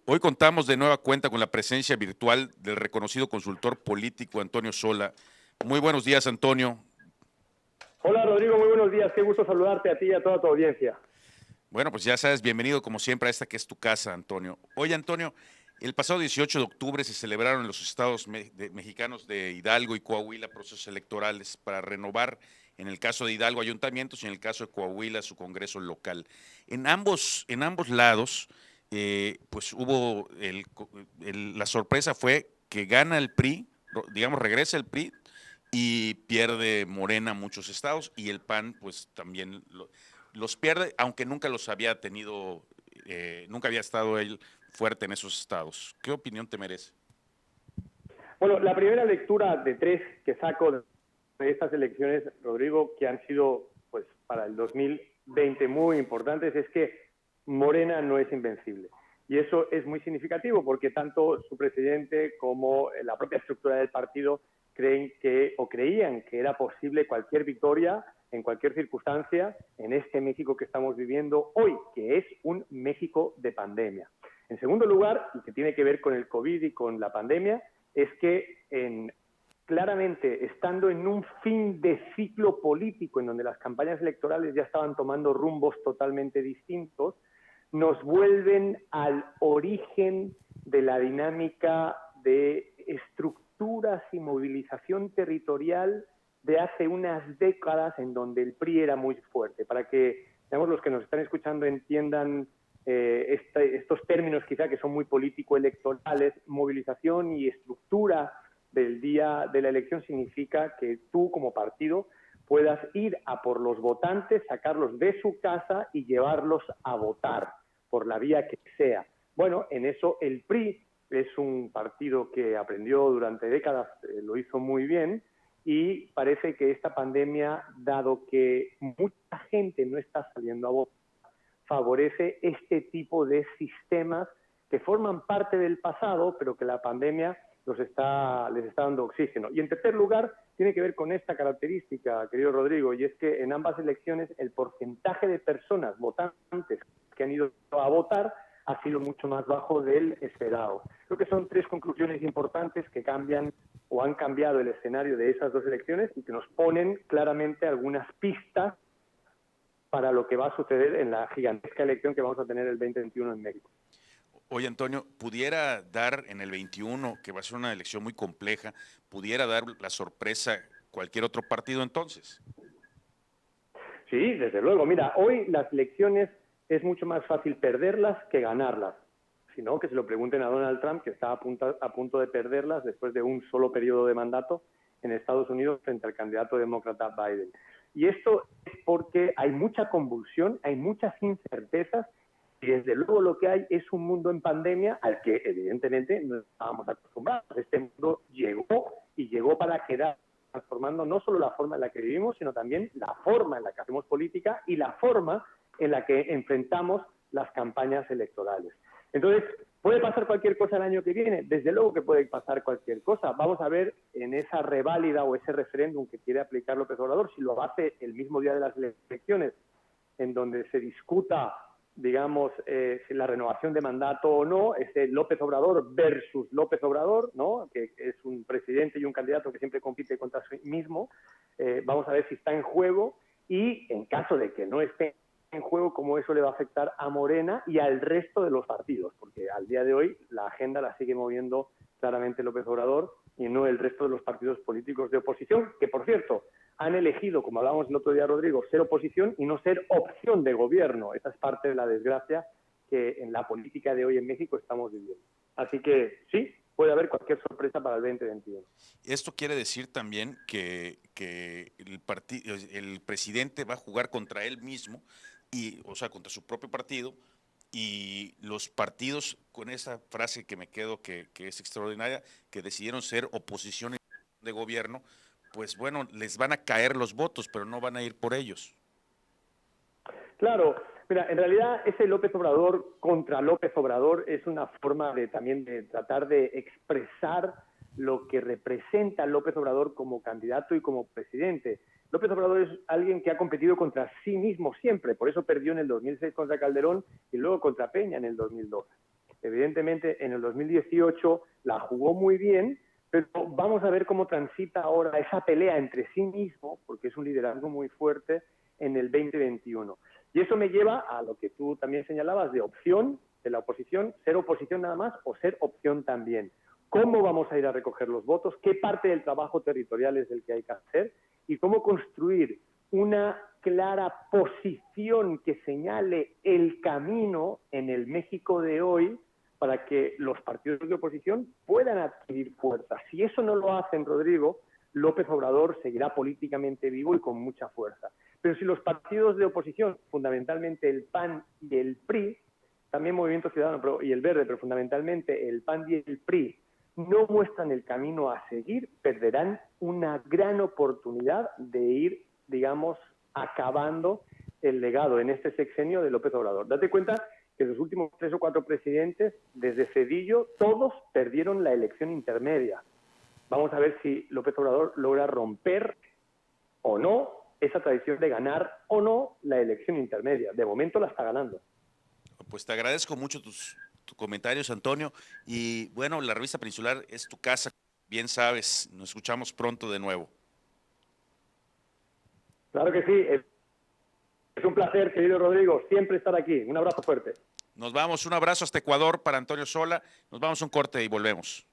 Hoy contamos de nueva cuenta con la presencia virtual del reconocido consultor político Antonio Sola. Muy buenos días, Antonio. Hola Rodrigo, muy buenos días, qué gusto saludarte a ti y a toda tu audiencia. Bueno, pues ya sabes, bienvenido como siempre a esta que es tu casa, Antonio. Oye, Antonio, el pasado 18 de octubre se celebraron en los estados mexicanos de Hidalgo y Coahuila procesos electorales para renovar, en el caso de Hidalgo, ayuntamientos y en el caso de Coahuila, su congreso local. En ambos lados, pues hubo, la sorpresa fue que gana el PRI, digamos, regresa el PRI y pierde Morena muchos estados y el PAN, pues también los pierde, aunque nunca los había tenido, nunca había estado él fuerte en esos estados. ¿Qué opinión te merece? Bueno, la primera lectura de tres que saco de estas elecciones, Rodrigo, que han sido pues para el 2020 muy importantes, es que Morena no es invencible. Y eso es muy significativo porque tanto su presidente como la propia estructura del partido creen que o creían que era posible cualquier victoria en cualquier circunstancia en este México que estamos viviendo hoy, que es un México de pandemia. En segundo lugar, y que tiene que ver con el COVID y con la pandemia, es que claramente estando en un fin de ciclo político en donde las campañas electorales ya estaban tomando rumbos totalmente distintos, nos vuelven al origen de la dinámica de estructuras y movilización territorial de hace unas décadas en donde el PRI era muy fuerte. Para que, digamos, los que nos están escuchando entiendan estos términos quizá que son muy político-electorales, movilización y estructura del día de la elección significa que tú como partido puedas ir a por los votantes, sacarlos de su casa y llevarlos a votar por la vía que sea. Bueno, en eso el PRI es un partido que aprendió durante décadas, lo hizo muy bien, y parece que esta pandemia, dado que mucha gente no está saliendo a votar, favorece este tipo de sistemas que forman parte del pasado, pero que la pandemia les está dando oxígeno. Y en tercer lugar, tiene que ver con esta característica, querido Rodrigo, y es que en ambas elecciones el porcentaje de personas votantes que han ido a votar ha sido mucho más bajo del esperado. Creo que son tres conclusiones importantes que cambian o han cambiado el escenario de esas dos elecciones y que nos ponen claramente algunas pistas para lo que va a suceder en la gigantesca elección que vamos a tener el 2021 en México. Oye, Antonio, pudiera dar en el 21, que va a ser una elección muy compleja, pudiera dar la sorpresa cualquier otro partido entonces. Sí, desde luego. Mira, hoy las elecciones es mucho más fácil perderlas que ganarlas. Si no, que se lo pregunten a Donald Trump, que está a punto de perderlas después de un solo periodo de mandato en Estados Unidos frente al candidato demócrata Biden. Y esto es porque hay mucha convulsión, hay muchas incertezas y desde luego lo que hay es un mundo en pandemia al que evidentemente no estábamos acostumbrados. Este mundo llegó y llegó para quedar, transformando no solo la forma en la que vivimos, sino también la forma en la que hacemos política y la forma en la que enfrentamos las campañas electorales. Entonces, ¿puede pasar cualquier cosa el año que viene? Desde luego que puede pasar cualquier cosa. Vamos a ver en esa reválida o ese referéndum que quiere aplicar López Obrador, si lo hace el mismo día de las elecciones, en donde se discuta, digamos, si la renovación de mandato o no, ese López Obrador versus López Obrador, ¿no? Que es un presidente y un candidato que siempre compite contra sí mismo. Vamos a ver si está en juego y en caso de que no esté en juego, cómo eso le va a afectar a Morena y al resto de los partidos, porque al día de hoy la agenda la sigue moviendo claramente López Obrador y no el resto de los partidos políticos de oposición, que por cierto han elegido, como hablábamos el otro día, Rodrigo, ser oposición y no ser opción de gobierno. Esa es parte de la desgracia que en la política de hoy en México estamos viviendo. Así que sí, puede haber cualquier sorpresa para el 2021. Esto quiere decir también que el presidente va a jugar contra él mismo, o sea, contra su propio partido, y los partidos, con esa frase que me quedo que es extraordinaria, que decidieron ser oposición de gobierno, pues bueno, les van a caer los votos, pero no van a ir por ellos. Claro, mira, en realidad ese López Obrador contra López Obrador es una forma de también de tratar de expresar lo que representa López Obrador como candidato y como presidente. López Obrador es alguien que ha competido contra sí mismo siempre, por eso perdió en el 2006 contra Calderón y luego contra Peña en el 2012. Evidentemente, en el 2018 la jugó muy bien, pero vamos a ver cómo transita ahora esa pelea entre sí mismo, porque es un liderazgo muy fuerte, en el 2021. Y eso me lleva a lo que tú también señalabas de opción de la oposición, ser oposición nada más o ser opción también. ¿Cómo vamos a ir a recoger los votos? ¿Qué parte del trabajo territorial es el que hay que hacer? Y cómo construir una clara posición que señale el camino en el México de hoy para que los partidos de oposición puedan adquirir fuerza. Si eso no lo hacen, Rodrigo, López Obrador seguirá políticamente vivo y con mucha fuerza. Pero si los partidos de oposición, fundamentalmente el PAN y el PRI, también Movimiento Ciudadano y el Verde, pero fundamentalmente el PAN y el PRI, no muestran el camino a seguir, perderán una gran oportunidad de ir, digamos, acabando el legado en este sexenio de López Obrador. Date cuenta que los últimos 3 o 4 presidentes, desde Cedillo, todos perdieron la elección intermedia. Vamos a ver si López Obrador logra romper o no esa tradición de ganar o no la elección intermedia. De momento la está ganando. Pues te agradezco mucho tus comentarios, Antonio. Y bueno, la revista Peninsular es tu casa, bien sabes. Nos escuchamos pronto de nuevo. Claro que sí. Es un placer, querido Rodrigo, siempre estar aquí. Un abrazo fuerte. Nos vamos, un abrazo hasta Ecuador para Antonio Sola. Nos vamos a un corte y volvemos.